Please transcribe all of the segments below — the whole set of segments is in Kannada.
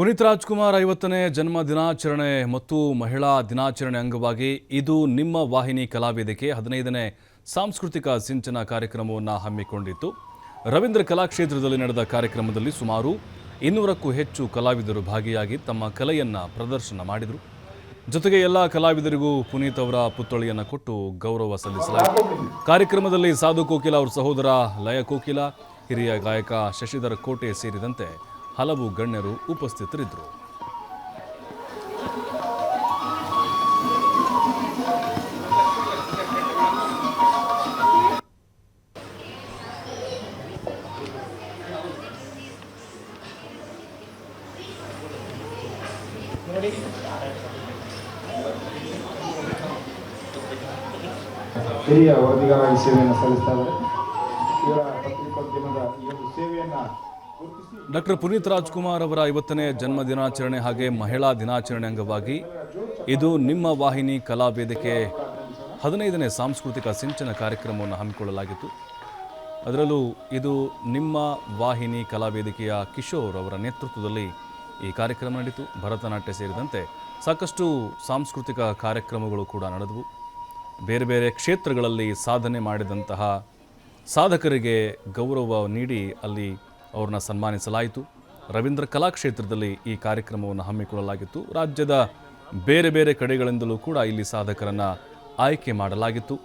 ಪುನೀತ್ ರಾಜ್ಕುಮಾರ್ 50ನೇ ಜನ್ಮ ದಿನಾಚರಣೆ ಮತ್ತು ಮಹಿಳಾ ದಿನಾಚರಣೆ ಅಂಗವಾಗಿ ಇದು ನಿಮ್ಮ ವಾಹಿನಿ ಕಲಾವೇದಿಕೆ 15ನೇ ಸಾಂಸ್ಕೃತಿಕ ಸಿಂಚನ ಕಾರ್ಯಕ್ರಮವನ್ನು ಹಮ್ಮಿಕೊಂಡಿತ್ತು. ರವೀಂದ್ರ ಕಲಾಕ್ಷೇತ್ರದಲ್ಲಿ ನಡೆದ ಕಾರ್ಯಕ್ರಮದಲ್ಲಿ ಸುಮಾರು 200ಕ್ಕೂ ಹೆಚ್ಚು ಕಲಾವಿದರು ಭಾಗಿಯಾಗಿ ತಮ್ಮ ಕಲೆಯನ್ನು ಪ್ರದರ್ಶನ ಮಾಡಿದರು. ಜೊತೆಗೆ ಎಲ್ಲ ಕಲಾವಿದರಿಗೂ ಪುನೀತ್ ಅವರ ಪುತ್ಥಳಿಯನ್ನು ಕೊಟ್ಟು ಗೌರವ ಸಲ್ಲಿಸಲಾಯಿತು. ಕಾರ್ಯಕ್ರಮದಲ್ಲಿ ಸಾಧು ಕೋಕಿಲ ಅವರ ಸಹೋದರ ಲಯ ಕೋಕಿಲ, ಹಿರಿಯ ಗಾಯಕ ಶಶಿಧರ್ ಕೋಟೆ ಸೇರಿದಂತೆ ಹಲವು ಗಣ್ಯರು ಉಪಸ್ಥಿತರಿದ್ದರು. ಹಿರಿಯ ವರದಿಗಾರರಾಗಿ ಸೇವೆಯನ್ನು ಸಲ್ಲಿಸ್ತಾ ಇದ್ದಾರೆ. ಇವರ ಪತ್ರಿಕೋದ್ಯಮದ ಈ ಒಂದು ಸೇವೆಯನ್ನು ಡಾಕ್ಟರ್ ಪುನೀತ್ ರಾಜ್ಕುಮಾರ್ ಅವರ 50ನೇ ಜನ್ಮ ದಿನಾಚರಣೆ ಹಾಗೆ ಮಹಿಳಾ ದಿನಾಚರಣೆ ಅಂಗವಾಗಿ ಇದು ನಿಮ್ಮ ವಾಹಿನಿ ಕಲಾವೇದಿಕೆ 15ನೇ ಸಾಂಸ್ಕೃತಿಕ ಸಿಂಚನ ಕಾರ್ಯಕ್ರಮವನ್ನು ಹಮ್ಮಿಕೊಳ್ಳಲಾಗಿತ್ತು. ಅದರಲ್ಲೂ ಇದು ನಿಮ್ಮ ವಾಹಿನಿ ಕಲಾವೇದಿಕೆಯ ಕಿಶೋರ್ ಅವರ ನೇತೃತ್ವದಲ್ಲಿ ಈ ಕಾರ್ಯಕ್ರಮ ನಡೆಯಿತು. ಭರತನಾಟ್ಯ ಸೇರಿದಂತೆ ಸಾಕಷ್ಟು ಸಾಂಸ್ಕೃತಿಕ ಕಾರ್ಯಕ್ರಮಗಳು ಕೂಡ ನಡೆದವು. ಬೇರೆ ಬೇರೆ ಕ್ಷೇತ್ರಗಳಲ್ಲಿ ಸಾಧನೆ ಮಾಡಿದಂತಹ ಸಾಧಕರಿಗೆ ಗೌರವ ನೀಡಿ ಅಲ್ಲಿ ಅವ್ರನ್ನ ಸನ್ಮಾನಿಸಲಾಯಿತು. ರವೀಂದ್ರ ಕಲಾಕ್ಷೇತ್ರದಲ್ಲಿ ಈ ಕಾರ್ಯಕ್ರಮವನ್ನು ಹಮ್ಮಿಕೊಳ್ಳಲಾಗಿತ್ತು. ರಾಜ್ಯದ ಬೇರೆ ಬೇರೆ ಕಡೆಗಳಿಂದಲೂ ಕೂಡ ಇಲ್ಲಿ ಸಾಧಕರನ್ನು ಆಯ್ಕೆ ಮಾಡಲಾಗಿತ್ತು.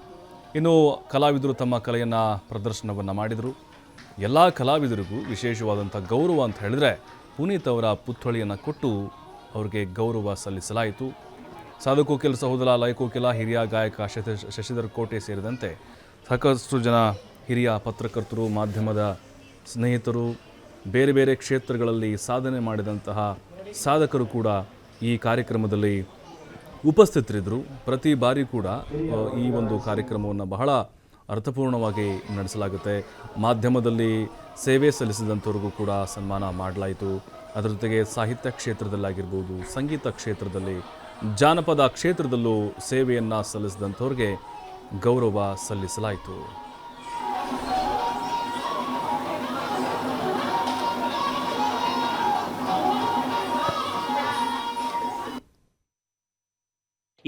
ಇನ್ನು ಕಲಾವಿದರು ತಮ್ಮ ಕಲೆಯನ್ನು ಪ್ರದರ್ಶನವನ್ನು ಮಾಡಿದರು. ಎಲ್ಲ ಕಲಾವಿದರಿಗೂ ವಿಶೇಷವಾದಂಥ ಗೌರವ ಅಂತ ಹೇಳಿದ್ರೆ ಪುನೀತ್ ಅವರ ಪುತ್ಥಳಿಯನ್ನು ಕೊಟ್ಟು ಅವರಿಗೆ ಗೌರವ ಸಲ್ಲಿಸಲಾಯಿತು. ಸಾಧು ಕೋಕಿಲ ಸಹೋದರ ಲಯ ಕೋಕಿಲ, ಹಿರಿಯ ಗಾಯಕ ಶಶಿಧರ್ ಕೋಟೆ ಸೇರಿದಂತೆ ಸಾಕಷ್ಟು ಜನ ಹಿರಿಯ ಪತ್ರಕರ್ತರು, ಮಾಧ್ಯಮದ ಸ್ನೇಹಿತರು, ಬೇರೆ ಬೇರೆ ಕ್ಷೇತ್ರಗಳಲ್ಲಿ ಸಾಧನೆ ಮಾಡಿದಂತಹ ಸಾಧಕರು ಕೂಡ ಈ ಕಾರ್ಯಕ್ರಮದಲ್ಲಿ ಉಪಸ್ಥಿತರಿದ್ದರು. ಪ್ರತಿ ಬಾರಿ ಕೂಡ ಈ ಒಂದು ಕಾರ್ಯಕ್ರಮವನ್ನು ಬಹಳ ಅರ್ಥಪೂರ್ಣವಾಗಿ ನಡೆಸಲಾಗುತ್ತೆ. ಮಾಧ್ಯಮದಲ್ಲಿ ಸೇವೆ ಸಲ್ಲಿಸಿದಂಥವ್ರಿಗೂ ಕೂಡ ಸನ್ಮಾನ ಮಾಡಲಾಯಿತು. ಅದರ ಜೊತೆಗೆ ಸಾಹಿತ್ಯ ಕ್ಷೇತ್ರದಲ್ಲಾಗಿರ್ಬೋದು, ಸಂಗೀತ ಕ್ಷೇತ್ರದಲ್ಲಿ, ಜಾನಪದ ಕ್ಷೇತ್ರದಲ್ಲೂ ಸೇವೆಯನ್ನು ಸಲ್ಲಿಸಿದಂಥವ್ರಿಗೆ ಗೌರವ ಸಲ್ಲಿಸಲಾಯಿತು.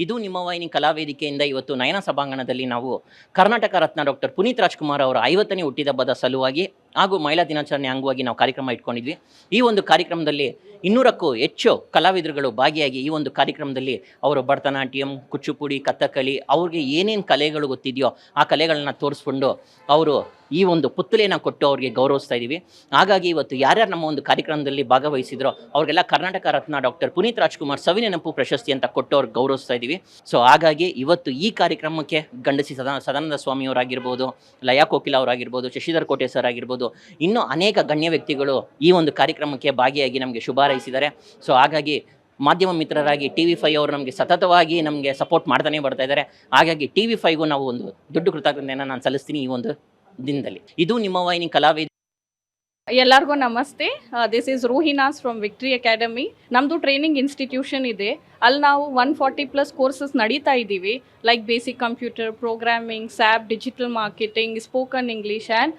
ಇದು ನಿಮ್ಮ ವಾಹಿನಿ ಕಲಾವೇದಿಕೆಯಿಂದ ಇವತ್ತು ನಯನ ಸಭಾಂಗಣದಲ್ಲಿ ನಾವು ಕರ್ನಾಟಕ ರತ್ನ ಡಾಕ್ಟರ್ ಪುನೀತ್ ರಾಜ್ಕುಮಾರ್ ಅವರ 50ನೇ ಹುಟ್ಟಿದಬ್ಬದ ಸಲುವಾಗಿ ಹಾಗೂ ಮಹಿಳಾ ದಿನಾಚರಣೆ ಅಂಗವಾಗಿ ನಾವು ಕಾರ್ಯಕ್ರಮ ಇಟ್ಕೊಂಡಿದ್ವಿ. ಈ ಒಂದು ಕಾರ್ಯಕ್ರಮದಲ್ಲಿ 200ಕ್ಕೂ ಹೆಚ್ಚು ಕಲಾವಿದರುಗಳು ಭಾಗಿಯಾಗಿ ಈ ಒಂದು ಕಾರ್ಯಕ್ರಮದಲ್ಲಿ ಅವರು ಭರತನಾಟ್ಯಂ, ಕುಚ್ಚುಪುಡಿ, ಕಥಕ್ಕಳಿ, ಅವ್ರಿಗೆ ಏನೇನು ಕಲೆಗಳು ಗೊತ್ತಿದೆಯೋ ಆ ಕಲೆಗಳನ್ನ ತೋರಿಸ್ಕೊಂಡು ಅವರು ಈ ಒಂದು ಪುತ್ಥಳಿಯನ್ನು ಕೊಟ್ಟು ಅವ್ರಿಗೆ ಗೌರವಿಸ್ತಾ ಇದ್ದೀವಿ. ಹಾಗಾಗಿ ಇವತ್ತು ಯಾರ್ಯಾರು ನಮ್ಮ ಒಂದು ಕಾರ್ಯಕ್ರಮದಲ್ಲಿ ಭಾಗವಹಿಸಿದ್ರೋ ಅವ್ರಿಗೆಲ್ಲ ಕರ್ನಾಟಕ ರತ್ನ ಡಾಕ್ಟರ್ ಪುನೀತ್ ರಾಜ್ಕುಮಾರ್ ಸವಿನೆನಪು ಪ್ರಶಸ್ತಿ ಅಂತ ಕೊಟ್ಟು ಅವ್ರಿಗೆ ಗೌರವಿಸ್ತಾ ಇದ್ದೀವಿ. ಸೊ ಹಾಗಾಗಿ ಇವತ್ತು ಈ ಕಾರ್ಯಕ್ರಮಕ್ಕೆ ಗಂಡಸಿ ಸದಾನಂದ ಸ್ವಾಮಿಯವರಾಗಿರ್ಬೋದು, ಲಯ ಕೋಕಿಲ ಅವರಾಗಿರ್ಬೋದು, ಶಶಿಧರ್ ಕೋಟೆ ಸರ್ ಆಗಿರ್ಬೋದು, ಇನ್ನೂ ಅನೇಕ ಗಣ್ಯ ವ್ಯಕ್ತಿಗಳು ಈ ಒಂದು ಕಾರ್ಯಕ್ರಮಕ್ಕೆ ಭಾಗಿಯಾಗಿ ನಮಗೆ ಶುಭ ಹಾರೈಸಿದ್ದಾರೆ. ಸೊ ಹಾಗಾಗಿ ಮಾಧ್ಯಮ ಮಿತ್ರರಾಗಿ TV5 ಅವರು ನಮಗೆ ಸತತವಾಗಿ ನಮಗೆ ಸಪೋರ್ಟ್ ಮಾಡ್ತಾನೆ ಬರ್ತಾ ಇದ್ದಾರೆ. ಹಾಗಾಗಿ TV5ಗೂ ನಾವು ಒಂದು ದೊಡ್ಡ ಕೃತಜ್ಞತೆಯನ್ನು ನಾನು ಸಲ್ಲಿಸ್ತೀನಿ ಈ ಒಂದು ದಿನದಲ್ಲಿ. ಇದು ನಿಮ್ಮ ವಾಹಿನಿ ಕಲಾವೇದಿಕೆ. ಎಲ್ಲರಿಗೂ ನಮಸ್ತೆ. This is Ruhinas from victory academy. ನಮ್ಮದು ಟ್ರೈನಿಂಗ್ ಇನ್ಸ್ಟಿಟ್ಯೂಷನ್ ಇದೆ. ಅಲ್ಲಿ ನಾವು 140+ ಕೋರ್ಸಸ್ ನಡೀತಾ ಇದ್ದೀವಿ. Like basic computer, programming, SAP, digital marketing, spoken English and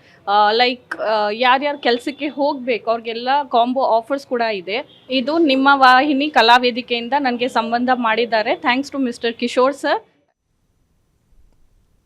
like ಯಾರ್ಯಾರು ಕೆಲಸಕ್ಕೆ ಹೋಗಬೇಕು ಅವ್ರಿಗೆಲ್ಲ ಕಾಂಬೋ ಆಫರ್ಸ್ ಕೂಡ ಇದೆ. ಇದು ನಿಮ್ಮ ವಾಹಿನಿ ಕಲಾವೇದಿಕೆಯಿಂದ ನನಗೆ ಸಂಬಂಧ ಮಾಡಿದ್ದಾರೆ. Thanks to mister Kishore sir.